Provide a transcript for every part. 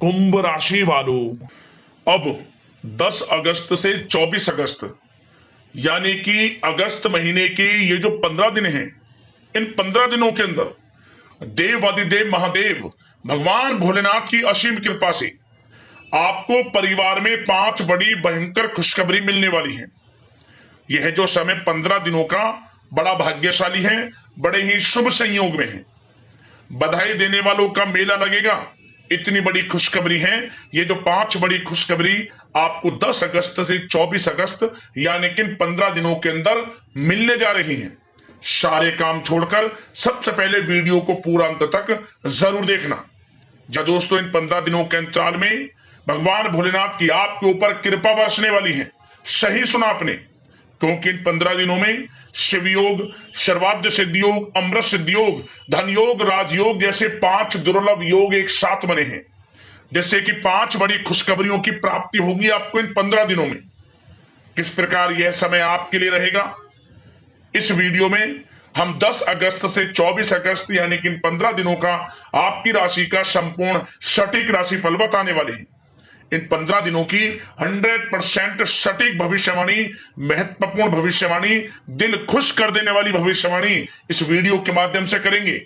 कुंभ राशि वालों, अब 10 अगस्त से 24 अगस्त यानी कि अगस्त महीने के ये जो 15 दिन हैं, इन 15 दिनों के अंदर देवादिदेव महादेव भगवान भोलेनाथ की असीम कृपा से आपको परिवार में 5 बड़ी भयंकर खुशखबरी मिलने वाली है। यह जो समय 15 दिनों का बड़ा भाग्यशाली है, बड़े ही शुभ संयोग में है। बधाई देने वालों का मेला लगेगा। इतनी बड़ी खुशखबरी है। ये जो 5 बड़ी खुशखबरी आपको 10 अगस्त से 24 अगस्त यानी कि 15 दिनों के अंदर मिलने जा रही हैं। सारे काम छोड़कर सबसे पहले वीडियो को पूरा अंत तक जरूर देखना। जो दोस्तों, इन 15 दिनों के अंतराल में भगवान भोलेनाथ की आपके ऊपर कृपा बरसने वाली है। सही सुना आपने, क्योंकि इन 15 दिनों में शिव योग, सर्वाद्य सिद्धि योग, अमृत सिद्धि योग, धन योग, राजयोग जैसे 5 दुर्लभ योग एक साथ बने हैं, जिससे कि 5 बड़ी खुशखबरियों की प्राप्ति होगी आपको इन 15 दिनों में। किस प्रकार यह समय आपके लिए रहेगा, इस वीडियो में हम 10 अगस्त से 24 अगस्त यानी कि इन 15 दिनों का आपकी राशि का संपूर्ण सटीक राशिफल बताने वाले हैं। इन 15 दिनों की 100% सटीक भविष्यवाणी, महत्वपूर्ण भविष्यवाणी, दिल खुश कर देने वाली भविष्यवाणी इस वीडियो के माध्यम से करेंगे।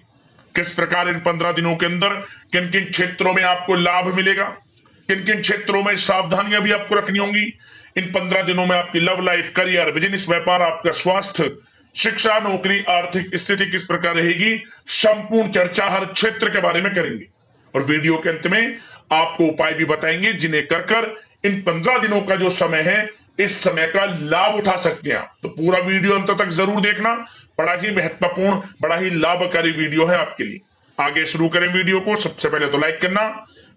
किस प्रकार इन 15 दिनों के अंदर किन किन क्षेत्रों में आपको लाभ मिलेगा, किन किन क्षेत्रों में सावधानियां भी आपको रखनी होंगी। इन 15 दिनों में आपकी लव लाइफ, करियर, बिजनेस, व्यापार, आपका स्वास्थ्य, शिक्षा, नौकरी, आर्थिक स्थिति किस प्रकार रहेगी, संपूर्ण चर्चा हर क्षेत्र के बारे में करेंगे। और वीडियो के अंत में आपको उपाय भी बताएंगे जिन्हें कर इन 15 दिनों का जो समय है, इस समय का लाभ उठा सकते हैं। तो पूरा वीडियो अंत तक जरूर देखना। बड़ा ही महत्वपूर्ण, बड़ा ही लाभकारी वीडियो है आपके लिए। आगे शुरू करें वीडियो को। सबसे पहले तो लाइक करना,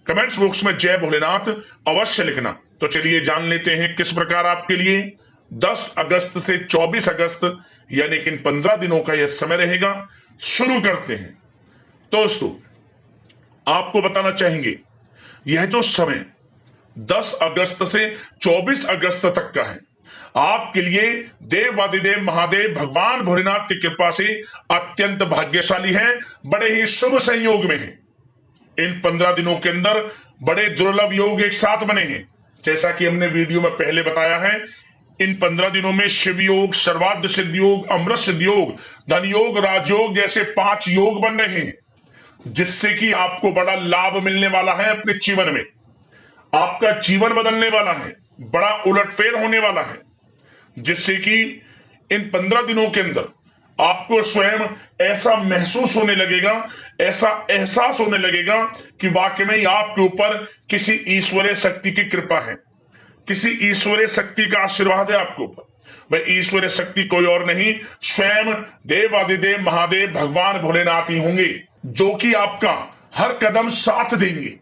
कमेंट्स बॉक्स में जय भोलेनाथ अवश्य लिखना। तो चलिए जान लेते हैं किस प्रकार आपके लिए 10 अगस्त से 24 अगस्त यानी कि इन 15 दिनों का यह समय रहेगा। शुरू करते हैं। दोस्तों, आपको बताना चाहेंगे, यह जो समय 10 अगस्त से 24 अगस्त तक का है, आपके लिए देवादिदेव महादेव भगवान भोलेनाथ की कृपा से अत्यंत भाग्यशाली है, बड़े ही शुभ संयोग में है। इन 15 दिनों के अंदर बड़े दुर्लभ योग एक साथ बने हैं। जैसा कि हमने वीडियो में पहले बताया है, इन 15 दिनों में शिव योग, सर्वाद्य सिद्धि योग, अमृत सिद्धि योग, धन योग, राजयोग जैसे 5 योग बन रहे हैं, जिससे कि आपको बड़ा लाभ मिलने वाला है। अपने जीवन में आपका जीवन बदलने वाला है, बड़ा उलटफेर होने वाला है, जिससे कि इन 15 दिनों के अंदर आपको स्वयं ऐसा महसूस होने लगेगा, ऐसा एहसास होने लगेगा कि वाकई में आपके ऊपर किसी ईश्वरीय शक्ति की कृपा है, किसी ईश्वरीय शक्ति का आशीर्वाद है आपके ऊपर। वह ईश्वरीय शक्ति कोई और नहीं, स्वयं देवादिदेव महादेव भगवान भोलेनाथ ही होंगे, जो कि आपका हर कदम साथ देंगे।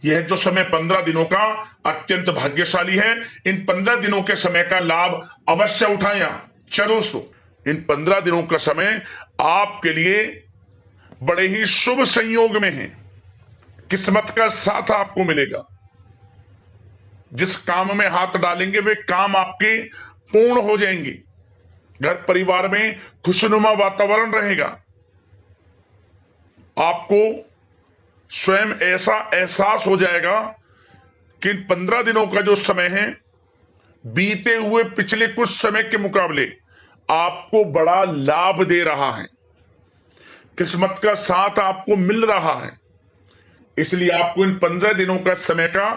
यह जो समय 15 दिनों का अत्यंत भाग्यशाली है। इन 15 दिनों के समय का लाभ अवश्य उठाएं आप। चलो दोस्तों, इन 15 दिनों का समय आपके लिए बड़े ही शुभ संयोग में है। किस्मत का साथ आपको मिलेगा। जिस काम में हाथ डालेंगे वे काम आपके पूर्ण हो जाएंगे। घर परिवार में खुशनुमा वातावरण रहेगा। आपको स्वयं ऐसा एहसास हो जाएगा कि इन 15 दिनों का जो समय है, बीते हुए पिछले कुछ समय के मुकाबले आपको बड़ा लाभ दे रहा है। किस्मत का साथ आपको मिल रहा है। इसलिए आपको इन 15 दिनों का समय का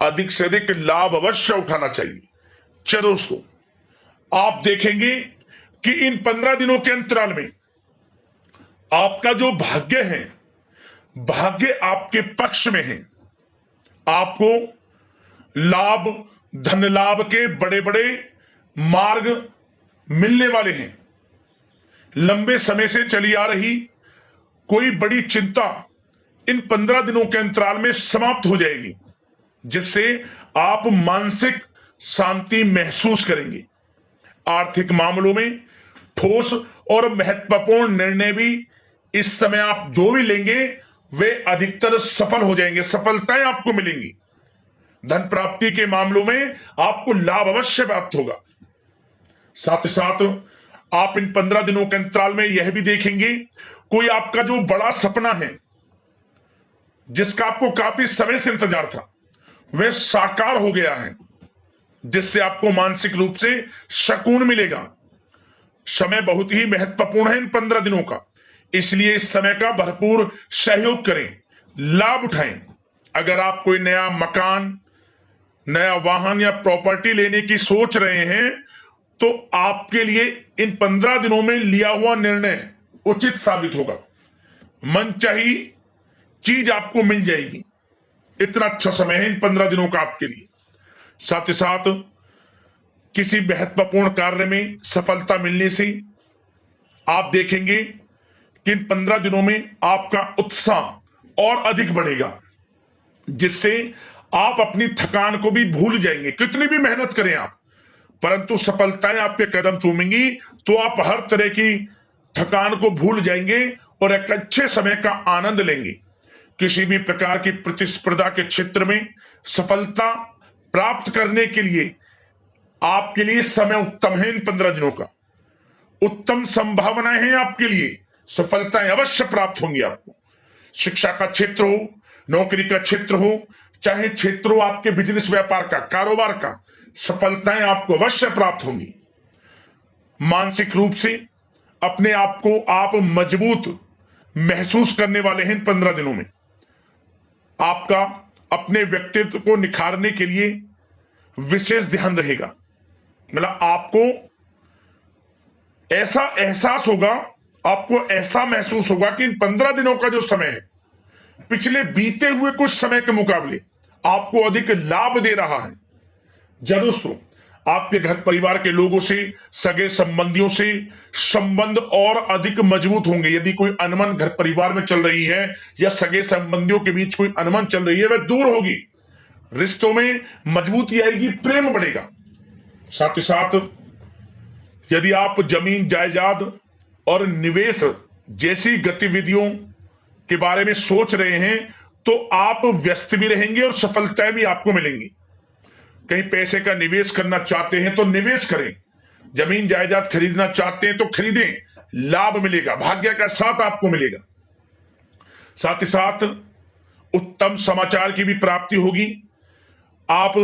अधिक से अधिक लाभ अवश्य उठाना चाहिए। चलो दोस्तों, आप देखेंगे कि इन 15 दिनों के अंतराल में आपका जो भाग्य है, भाग्य आपके पक्ष में है। आपको लाभ, धन लाभ के बड़े बड़े मार्ग मिलने वाले हैं। लंबे समय से चली आ रही कोई बड़ी चिंता इन 15 दिनों के अंतराल में समाप्त हो जाएगी, जिससे आप मानसिक शांति महसूस करेंगे। आर्थिक मामलों में ठोस और महत्वपूर्ण निर्णय भी इस समय आप जो भी लेंगे वे अधिकतर सफल हो जाएंगे, सफलताएं आपको मिलेंगी। धन प्राप्ति के मामलों में आपको लाभ अवश्य प्राप्त होगा। साथ ही साथ आप इन 15 दिनों के अंतराल में यह भी देखेंगे, कोई आपका जो बड़ा सपना है जिसका आपको काफी समय से इंतजार था, वह साकार हो गया है, जिससे आपको मानसिक रूप से सुकून मिलेगा। समय बहुत ही महत्वपूर्ण है इन 15 दिनों का, इसलिए इस समय का भरपूर सहयोग करें, लाभ उठाएं। अगर आप कोई नया मकान, नया वाहन या प्रॉपर्टी लेने की सोच रहे हैं, तो आपके लिए इन 15 दिनों में लिया हुआ निर्णय उचित साबित होगा। मनचाही चीज आपको मिल जाएगी। इतना अच्छा समय है इन 15 दिनों का आपके लिए। साथ ही साथ किसी महत्वपूर्ण कार्य में सफलता मिलने से आप देखेंगे कि इन 15 दिनों में आपका उत्साह और अधिक बढ़ेगा, जिससे आप अपनी थकान को भी भूल जाएंगे। कितनी भी मेहनत करें आप, परंतु सफलताएं आपके कदम चूमेंगी तो आप हर तरह की थकान को भूल जाएंगे और एक अच्छे समय का आनंद लेंगे। किसी भी प्रकार की प्रतिस्पर्धा के क्षेत्र में सफलता प्राप्त करने के लिए आपके लिए समय उत्तम है। इन 15 दिनों का उत्तम संभावनाएं हैं आपके लिए, सफलताएं अवश्य प्राप्त होंगी आपको। शिक्षा का क्षेत्र हो, नौकरी का क्षेत्र हो, चाहे क्षेत्र हो आपके बिजनेस व्यापार का, कारोबार का, सफलताएं आपको अवश्य प्राप्त होंगी। मानसिक रूप से अपने आप को आप मजबूत महसूस करने वाले हैं। इन 15 दिनों में आपका अपने व्यक्तित्व को निखारने के लिए विशेष ध्यान रहेगा। मतलब आपको ऐसा एहसास होगा, आपको ऐसा महसूस होगा कि इन 15 दिनों का जो समय है, पिछले बीते हुए कुछ समय के मुकाबले आपको अधिक लाभ दे रहा है। जब दोस्तों आपके घर परिवार के लोगों से, सगे संबंधियों से संबंध और अधिक मजबूत होंगे। यदि कोई अनबन घर परिवार में चल रही है या सगे संबंधियों के बीच कोई अनबन चल रही है, वह दूर होगी, रिश्तों में मजबूती आएगी, प्रेम बढ़ेगा। साथ ही साथ यदि आप जमीन जायदाद और निवेश जैसी गतिविधियों के बारे में सोच रहे हैं, तो आप व्यस्त भी रहेंगे और सफलताएं भी आपको मिलेंगी। कहीं पैसे का निवेश करना चाहते हैं तो निवेश करें, जमीन जायदाद खरीदना चाहते हैं तो खरीदें, लाभ मिलेगा, भाग्य का साथ आपको मिलेगा। साथ ही साथ उत्तम समाचार की भी प्राप्ति होगी। आप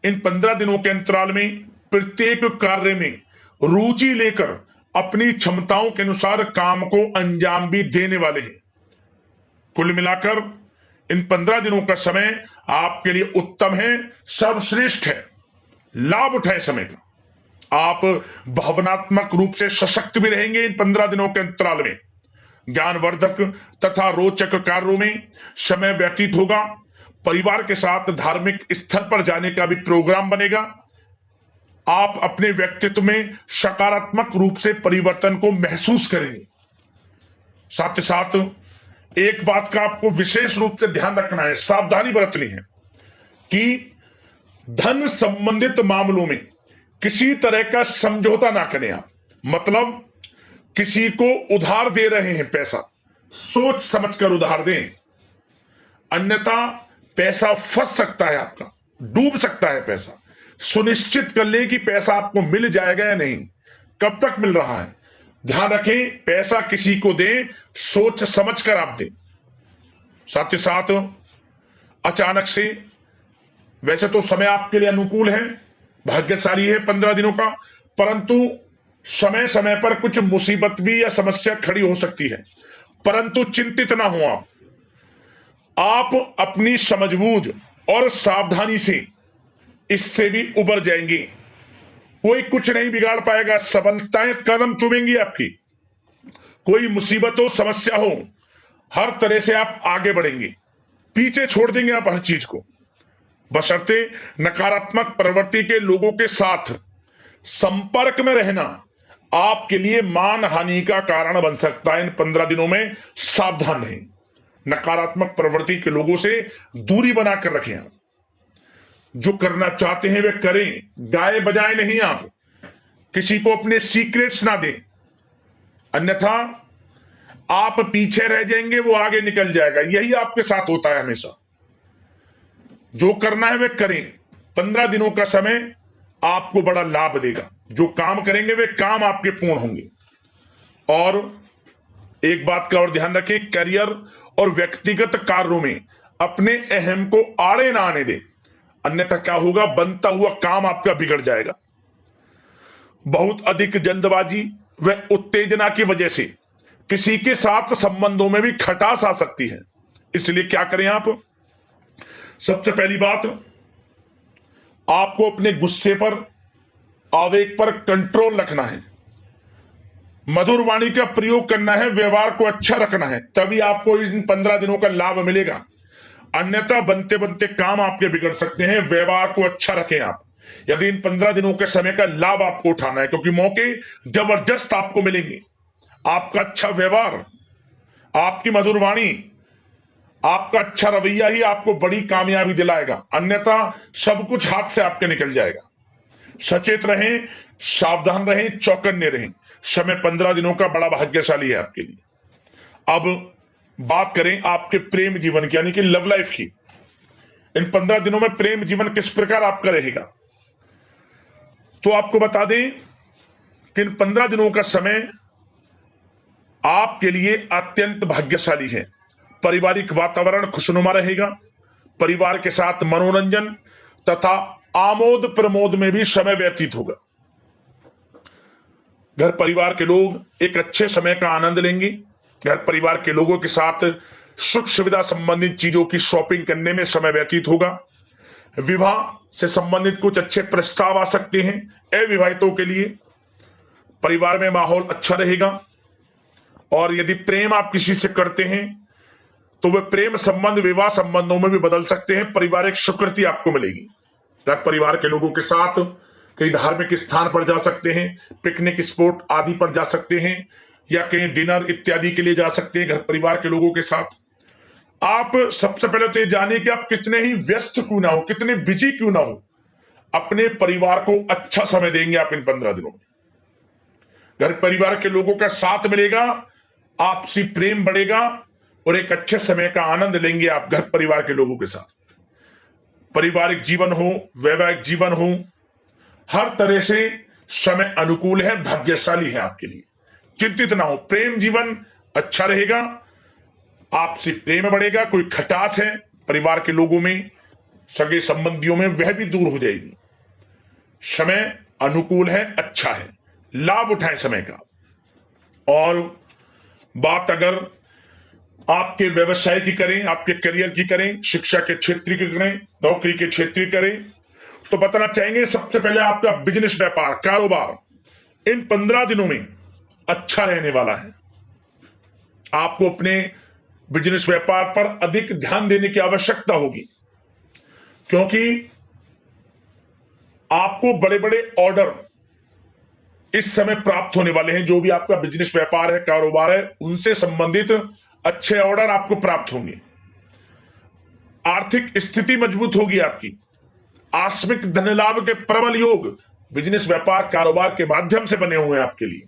इन 15 दिनों के अंतराल में प्रत्येक कार्य में रुचि लेकर अपनी क्षमताओं के अनुसार काम को अंजाम भी देने वाले हैं। कुल मिलाकर इन 15 दिनों का समय आपके लिए उत्तम है, सर्वश्रेष्ठ है। लाभ उठाएं समय का। आप भावनात्मक रूप से सशक्त भी रहेंगे इन 15 दिनों के अंतराल में। ज्ञानवर्धक तथा रोचक कार्यों में समय व्यतीत होगा। परिवार के साथ धार्मिक स्थल पर जाने का भी प्रोग्राम बनेगा। आप अपने व्यक्तित्व में सकारात्मक रूप से परिवर्तन को महसूस करेंगे। साथ ही साथ एक बात का आपको विशेष रूप से ध्यान रखना है, सावधानी बरतनी है कि धन संबंधित मामलों में किसी तरह का समझौता ना करें आप। मतलब किसी को उधार दे रहे हैं पैसा, सोच समझकर उधार दें, अन्यथा पैसा फंस सकता है, आपका डूब सकता है पैसा। सुनिश्चित कर लें कि पैसा आपको मिल जाएगा या नहीं, कब तक मिल रहा है। ध्यान रखें, पैसा किसी को दें, सोच समझकर आप दें। साथ ही साथ अचानक से, वैसे तो समय आपके लिए अनुकूल है, भाग्यशाली है 15 दिनों का, परंतु समय समय पर कुछ मुसीबत भी या समस्या खड़ी हो सकती है। परंतु चिंतित ना हो आप अपनी समझबूझ और सावधानी से इससे भी उबर जाएंगे। कोई कुछ नहीं बिगाड़ पाएगा, सफलताएं कदम चूमेंगी आपकी। कोई मुसीबत हो, समस्या हो, हर तरह से आप आगे बढ़ेंगे, पीछे छोड़ देंगे आप हर चीज को। बशर्ते नकारात्मक प्रवृत्ति के लोगों के साथ संपर्क में रहना आपके लिए मान हानि का कारण बन सकता है। इन 15 दिनों में सावधान रहें, नकारात्मक प्रवृत्ति के लोगों से दूरी बनाकर रखें। आप जो करना चाहते हैं वे करें, गाए बजाए नहीं। आप किसी को अपने सीक्रेट्स ना दें, अन्यथा आप पीछे रह जाएंगे, वो आगे निकल जाएगा। यही आपके साथ होता है हमेशा। जो करना है वे करें। 15 दिनों का समय आपको बड़ा लाभ देगा। जो काम करेंगे वे काम आपके पूर्ण होंगे। और एक बात का और ध्यान रखें, करियर और व्यक्तिगत कार्यों में अपने अहम को आड़े ना आने दे, अन्यथा क्या होगा, बनता हुआ काम आपका बिगड़ जाएगा। बहुत अधिक जल्दबाजी व उत्तेजना की वजह से किसी के साथ संबंधों में भी खटास आ सकती है। इसलिए क्या करें आप, सबसे पहली बात, आपको अपने गुस्से पर, आवेग पर कंट्रोल रखना है, मधुर वाणी का प्रयोग करना है, व्यवहार को अच्छा रखना है, तभी आपको इन 15 दिनों का लाभ मिलेगा। अन्यथा बनते बनते काम आपके बिगड़ सकते हैं। व्यवहार को अच्छा रखें आप, यदि इन 15 दिनों के समय का लाभ आपको उठाना है, क्योंकि मौके जबरदस्त आपको मिलेंगे। आपका अच्छा व्यवहार, आपकी मधुर वाणी, आपका अच्छा रवैया ही आपको बड़ी कामयाबी दिलाएगा, अन्यथा सब कुछ हाथ से आपके निकल जाएगा। सचेत रहें, सावधान रहें, चौकन्ने रहें। समय 15 दिनों का बड़ा भाग्यशाली है आपके लिए। अब बात करें आपके प्रेम जीवन की, यानी कि लव लाइफ की। इन 15 दिनों में प्रेम जीवन किस प्रकार आपका रहेगा, तो आपको बता दें कि इन 15 दिनों का समय आपके लिए अत्यंत भाग्यशाली है। पारिवारिक वातावरण खुशनुमा रहेगा, परिवार के साथ मनोरंजन तथा आमोद प्रमोद में भी समय व्यतीत होगा। घर परिवार के लोग एक अच्छे समय का आनंद लेंगे। घर परिवार के लोगों के साथ सुख सुविधा संबंधित चीजों की शॉपिंग करने में समय व्यतीत होगा। विवाह से संबंधित कुछ अच्छे प्रस्ताव आ सकते हैं अविवाहितों के लिए। परिवार में माहौल अच्छा रहेगा, और यदि प्रेम आप किसी से करते हैं तो वह प्रेम संबंध विवाह संबंधों में भी बदल सकते हैं। पारिवारिक स्वीकृति आपको मिलेगी। घर परिवार के लोगों के साथ कहीं धार्मिक स्थान पर जा सकते हैं, पिकनिक स्पॉट आदि पर जा सकते हैं, या कहीं डिनर इत्यादि के लिए जा सकते हैं घर परिवार के लोगों के साथ। आप सबसे पहले तो ये जानिए कि आप कितने ही व्यस्त क्यों ना हो, कितने बिजी क्यों ना हो, अपने परिवार को अच्छा समय देंगे आप इन 15 दिनों में। घर परिवार के लोगों का साथ मिलेगा, आपसी प्रेम बढ़ेगा, और एक अच्छे समय का आनंद लेंगे आप घर परिवार के लोगों के साथ। पारिवारिक जीवन हो, वैवाहिक जीवन हो, हर तरह से समय अनुकूल है, भाग्यशाली है आपके लिए। चिंतित ना हो, प्रेम जीवन अच्छा रहेगा, आपसी प्रेम बढ़ेगा, कोई खटास है परिवार के लोगों में, सगे संबंधियों में, वह भी दूर हो जाएगी। समय अनुकूल है, अच्छा है, लाभ उठाएं समय का। और बात अगर आपके व्यवसाय की करें, आपके करियर की करें, शिक्षा के क्षेत्र की करें, नौकरी के क्षेत्र की करें, तो बताना चाहेंगे सबसे पहले आपका बिजनेस, व्यापार, कारोबार इन 15 दिनों में अच्छा रहने वाला है। आपको अपने बिजनेस व्यापार पर अधिक ध्यान देने की आवश्यकता होगी, क्योंकि आपको बड़े बड़े ऑर्डर इस समय प्राप्त होने वाले हैं। जो भी आपका बिजनेस व्यापार है, कारोबार है, उनसे संबंधित अच्छे ऑर्डर आपको प्राप्त होंगे। आर्थिक स्थिति मजबूत होगी आपकी। आकस्मिक धन लाभ के प्रबल योग बिजनेस व्यापार कारोबार के माध्यम से बने हुए हैं आपके लिए।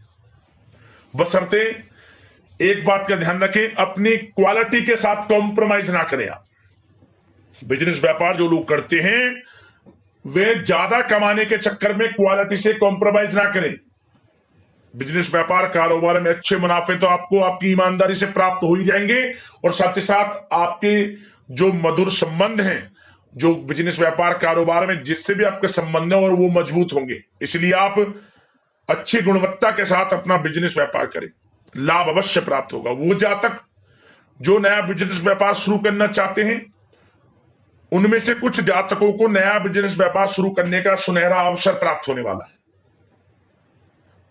बशर्ते एक बात का ध्यान रखें, अपनी क्वालिटी के साथ कॉम्प्रोमाइज ना करें आप। बिजनेस व्यापार जो लोग करते हैं वे ज्यादा कमाने के चक्कर में क्वालिटी से कॉम्प्रोमाइज ना करें। बिजनेस व्यापार कारोबार में अच्छे मुनाफे तो आपको आपकी ईमानदारी से प्राप्त हो ही जाएंगे, और साथ ही साथ आपके जो मधुर संबंध हैं जो बिजनेस व्यापार कारोबार में जिससे भी आपके संबंध हैं, और वो मजबूत होंगे। इसलिए आप अच्छी गुणवत्ता के साथ अपना बिजनेस व्यापार करें, लाभ अवश्य प्राप्त होगा। वो जातक जो नया बिजनेस व्यापार शुरू करना चाहते हैं, उनमें से कुछ जातकों को नया बिजनेस व्यापार शुरू करने का सुनहरा अवसर प्राप्त होने वाला है।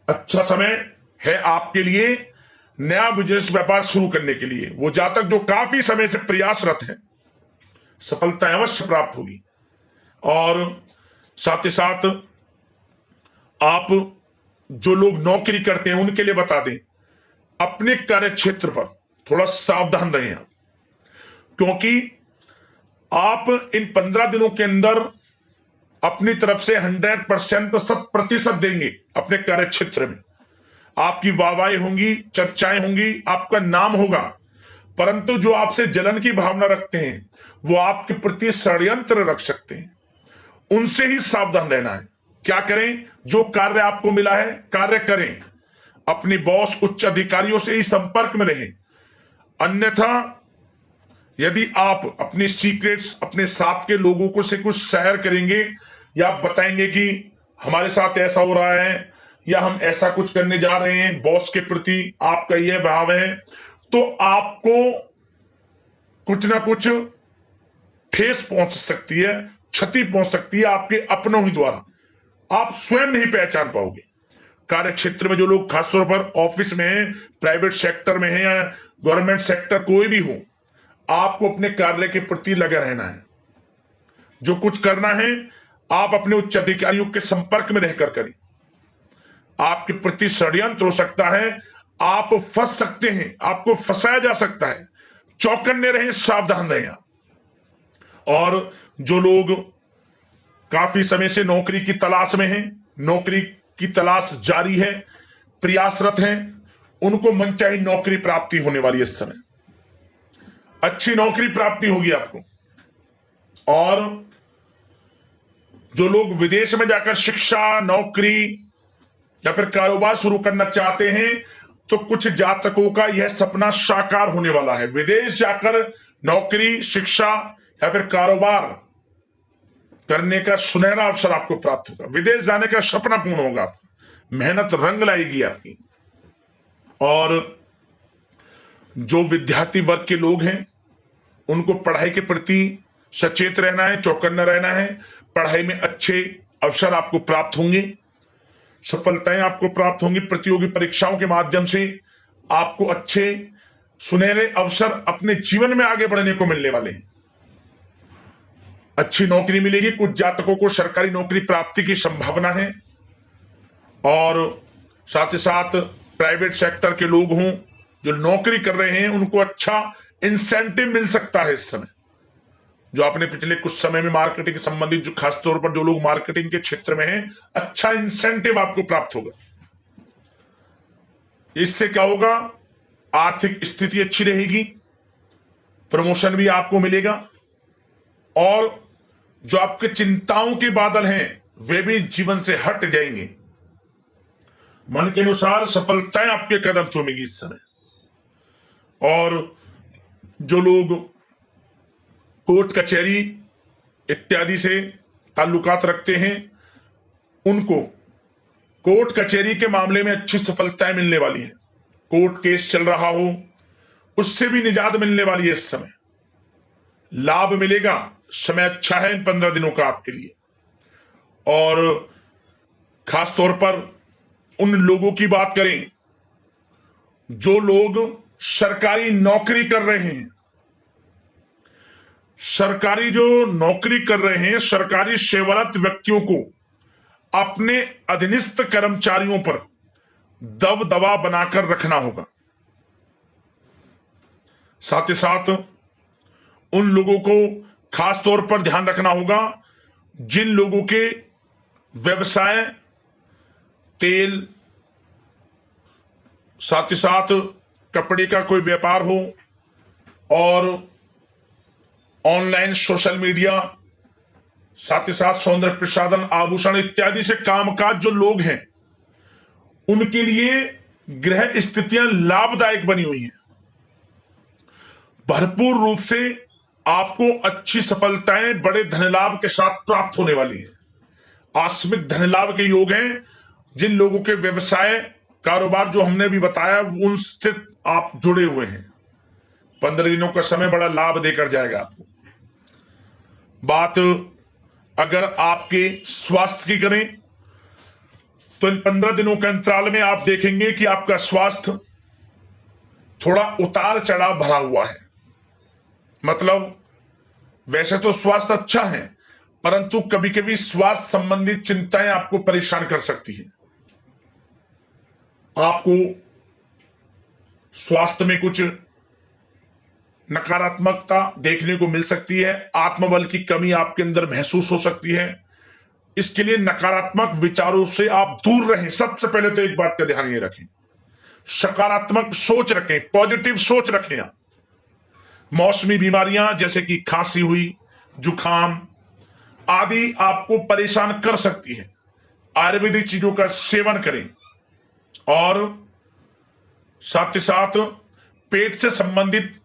अच्छा समय है आपके लिए नया बिजनेस व्यापार शुरू करने के लिए। वो जातक जो काफी समय से प्रयासरत हैं, सफलता अवश्य प्राप्त होगी। और साथ ही साथ आप जो लोग नौकरी करते हैं उनके लिए बता दें, अपने कार्य क्षेत्र पर थोड़ा सावधान रहें आप, क्योंकि आप इन 15 दिनों के अंदर अपनी तरफ से 100% 100% देंगे अपने कार्य क्षेत्र में। आपकी वाहवाही होंगी, चर्चाएं होंगी, आपका नाम होगा, परंतु जो आपसे जलन की भावना रखते हैं वो आपके प्रति षड्यंत्र रख सकते हैं। उनसे ही सावधान रहना है। क्या करें, जो कार्य आपको मिला है कार्य करें, अपने बॉस उच्च अधिकारियों से ही संपर्क में रहें, अन्यथा यदि आप अपनी सीक्रेट्स अपने साथ के लोगों को से कुछ शेयर करेंगे या आप बताएंगे कि हमारे साथ ऐसा हो रहा है या हम ऐसा कुछ करने जा रहे हैं, बॉस के प्रति आपका यह भाव है, तो आपको कुछ ना कुछ ठेस पहुंच सकती है, क्षति पहुंच सकती है आपके अपनों ही द्वारा। आप स्वयं नहीं पहचान पाओगे। कार्य क्षेत्र में जो लोग खासतौर पर ऑफिस में हैं, प्राइवेट सेक्टर में हैं या गवर्नमेंट सेक्टर कोई भी हो, आपको अपने कार्य के प्रति लगे रहना है। जो कुछ करना है आप अपने उच्च अधिकारियों के संपर्क में रहकर करें। आपके प्रति षड्यंत्र हो सकता है, आप फंस सकते हैं, आपको फंसाया जा सकता है। चौकन्ने रहें, सावधान रहें आप। और जो लोग काफी समय से नौकरी की तलाश में हैं, नौकरी की तलाश जारी है, प्रयासरत हैं, उनको मनचाही नौकरी प्राप्ति होने वाली है। इस समय अच्छी नौकरी प्राप्ति होगी आपको। और जो लोग विदेश में जाकर शिक्षा, नौकरी या फिर कारोबार शुरू करना चाहते हैं, तो कुछ जातकों का यह सपना साकार होने वाला है। विदेश जाकर नौकरी, शिक्षा या फिर कारोबार करने का सुनहरा अवसर आपको प्राप्त होगा। विदेश जाने का सपना पूर्ण होगा आपका, मेहनत रंग लाएगी आपकी। और जो विद्यार्थी वर्ग के लोग हैं, उनको पढ़ाई के प्रति सचेत रहना है, चौकन्ना रहना है। पढ़ाई में अच्छे अवसर आपको प्राप्त होंगे, सफलताएं आपको प्राप्त होंगी। प्रतियोगी परीक्षाओं के माध्यम से आपको अच्छे सुनहरे अवसर अपने जीवन में आगे बढ़ने को मिलने वाले हैं। अच्छी नौकरी मिलेगी। कुछ जातकों को सरकारी नौकरी प्राप्ति की संभावना है। और साथ ही साथ प्राइवेट सेक्टर के लोग हों जो नौकरी कर रहे हैं, उनको अच्छा इंसेंटिव मिल सकता है इस समय। जो आपने पिछले कुछ समय में मार्केटिंग के संबंधित, जो खासतौर पर जो लोग मार्केटिंग के क्षेत्र में हैं, अच्छा इंसेंटिव आपको प्राप्त होगा। इससे क्या होगा, आर्थिक स्थिति अच्छी रहेगी, प्रमोशन भी आपको मिलेगा और जो आपके चिंताओं के बादल हैं वे भी जीवन से हट जाएंगे। मन के अनुसार सफलताएं आपके कदम चूमेगी इस समय। और जो लोग कोर्ट कचहरी इत्यादि से ताल्लुकात रखते हैं, उनको कोर्ट कचहरी के मामले में अच्छी सफलताएं मिलने वाली हैं। कोर्ट केस चल रहा हो, उससे भी निजात मिलने वाली है इस समय। लाभ मिलेगा, समय अच्छा है इन 15 दिनों का आपके लिए। और खासतौर पर उन लोगों की बात करें जो लोग सरकारी नौकरी कर रहे हैं। सरकारी जो नौकरी कर रहे हैं, सरकारी सेवारत व्यक्तियों को अपने अधीनस्थ कर्मचारियों पर दबदबा बनाकर रखना होगा। साथ ही साथ उन लोगों को खास तौर पर ध्यान रखना होगा जिन लोगों के व्यवसाय तेल, साथ ही साथ कपड़े का कोई व्यापार हो और ऑनलाइन सोशल मीडिया, साथ ही साथ सौंदर्य प्रसाधन, आभूषण इत्यादि से कामकाज जो लोग हैं, उनके लिए ग्रह स्थितियां लाभदायक बनी हुई हैं। भरपूर रूप से आपको अच्छी सफलताएं बड़े धनलाभ के साथ प्राप्त होने वाली हैं। आकस्मिक धनलाभ के योग हैं। जिन लोगों के व्यवसाय कारोबार जो हमने भी बताया उनसे आप जुड़े हुए हैं, 15 दिनों का समय बड़ा लाभ देकर जाएगा आपको। बात अगर आपके स्वास्थ्य की करें तो इन 15 दिनों के अंतराल में आप देखेंगे कि आपका स्वास्थ्य थोड़ा उतार चढ़ाव भरा हुआ है। मतलब वैसे तो स्वास्थ्य अच्छा है, परंतु कभी कभी स्वास्थ्य संबंधित चिंताएं आपको परेशान कर सकती हैं। आपको स्वास्थ्य में कुछ नकारात्मकता देखने को मिल सकती है। आत्मबल की कमी आपके अंदर महसूस हो सकती है। इसके लिए नकारात्मक विचारों से आप दूर रहें। सबसे पहले तो एक बात का ध्यान ये रखें, सकारात्मक सोच रखें, पॉजिटिव सोच रखें। आप मौसमी बीमारियां जैसे कि खांसी हुई, जुखाम आदि आपको परेशान कर सकती है। आयुर्वेदिक चीजों का सेवन करें और साथ ही साथ पेट से संबंधित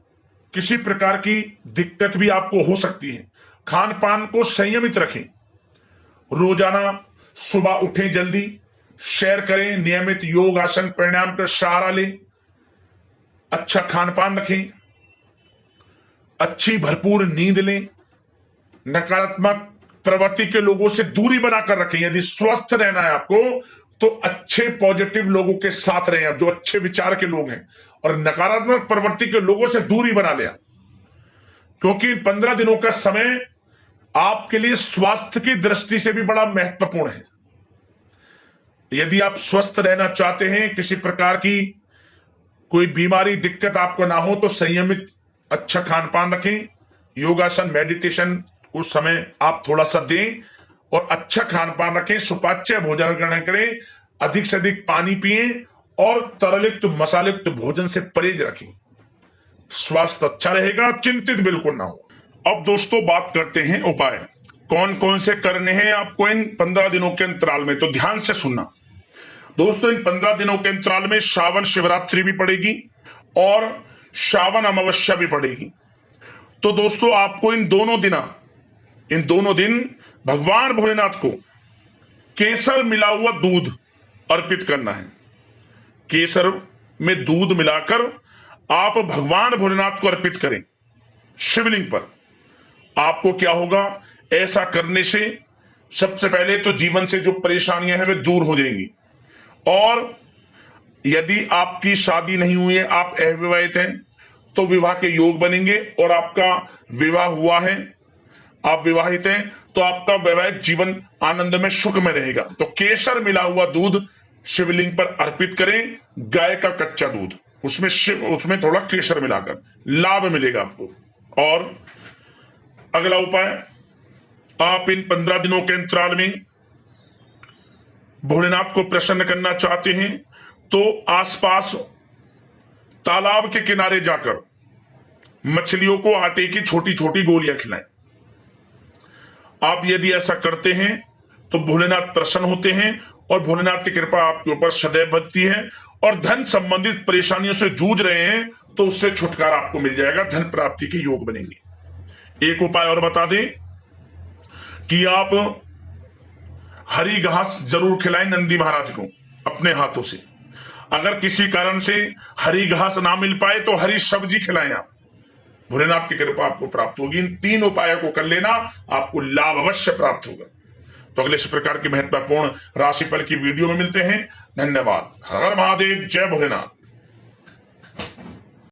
किसी प्रकार की दिक्कत भी आपको हो सकती है। खान पान को संयमित रखें, रोजाना सुबह उठें, जल्दी सैर करें, नियमित योग आसन प्राणायाम का सहारा लें, अच्छा खान पान रखें, अच्छी भरपूर नींद लें, नकारात्मक प्रवृत्ति के लोगों से दूरी बनाकर रखें। यदि स्वस्थ रहना है आपको तो अच्छे पॉजिटिव लोगों के साथ रहें, जो अच्छे विचार के लोग हैं, और नकारात्मक प्रवृत्ति के लोगों से दूरी बना लिया, क्योंकि 15 दिनों का समय आपके लिए स्वास्थ्य की दृष्टि से भी बड़ा महत्वपूर्ण है। यदि आप स्वस्थ रहना चाहते हैं, किसी प्रकार की कोई बीमारी दिक्कत आपको ना हो, तो संयमित अच्छा खान पान रखें, योगासन मेडिटेशन उस समय आप थोड़ा सा दें, और अच्छा खान पान रखें, सुपाच्य भोजन ग्रहण करें, अधिक से अधिक पानी पिएं, और तरलयुक्त मसालेयुक्त भोजन से परहेज रखें। स्वास्थ्य अच्छा रहेगा, चिंतित बिल्कुल ना हो। अब दोस्तों बात करते हैं उपाय, कौन कौन से करने हैं आपको इन 15 दिनों के अंतराल में, तो ध्यान से सुनना दोस्तों। इन 15 दिनों के अंतराल में श्रावण शिवरात्रि भी पड़ेगी और श्रावण अमावस्या भी पड़ेगी। तो दोस्तों आपको इन दोनों दिन भगवान भोलेनाथ को केसर मिला हुआ दूध अर्पित करना है। केसर में दूध मिलाकर आप भगवान भोलेनाथ को अर्पित करें शिवलिंग पर। आपको क्या होगा, ऐसा करने से सबसे पहले तो जीवन से जो परेशानियां हैं वे दूर हो जाएंगी, और यदि आपकी शादी नहीं हुई है, आप अविवाहित हैं, तो विवाह के योग बनेंगे, और आपका विवाह हुआ है, आप विवाहित हैं, तो आपका वैवाहिक जीवन आनंद में सुख में रहेगा। तो केसर मिला हुआ दूध शिवलिंग पर अर्पित करें, गाय का कच्चा दूध, उसमें थोड़ा केसर मिलाकर, लाभ मिलेगा आपको। और अगला उपाय, आप इन 15 दिनों के अंतराल में भोलेनाथ को प्रसन्न करना चाहते हैं, तो आसपास तालाब के किनारे जाकर मछलियों को आटे की छोटी छोटी गोलियां खिलाएं। आप यदि ऐसा करते हैं तो भोलेनाथ प्रसन्न होते हैं, और भोलेनाथ की कृपा आपके ऊपर सदैव बनती है, और धन संबंधित परेशानियों से जूझ रहे हैं तो उससे छुटकारा आपको मिल जाएगा, धन प्राप्ति के योग बनेंगे। एक उपाय और बता दें कि आप हरी घास जरूर खिलाएं नंदी महाराज को अपने हाथों से। अगर किसी कारण से हरी घास ना मिल पाए तो हरी सब्जी खिलाएं आप, भोलेनाथ की कृपा आपको प्राप्त होगी। इन 3 उपायों को कर लेना, आपको लाभ अवश्य प्राप्त होगा। तो अगले इस प्रकार की महत्वपूर्ण राशिफल की वीडियो में मिलते हैं। धन्यवाद। हर हर महादेव, जय भोलेनाथ।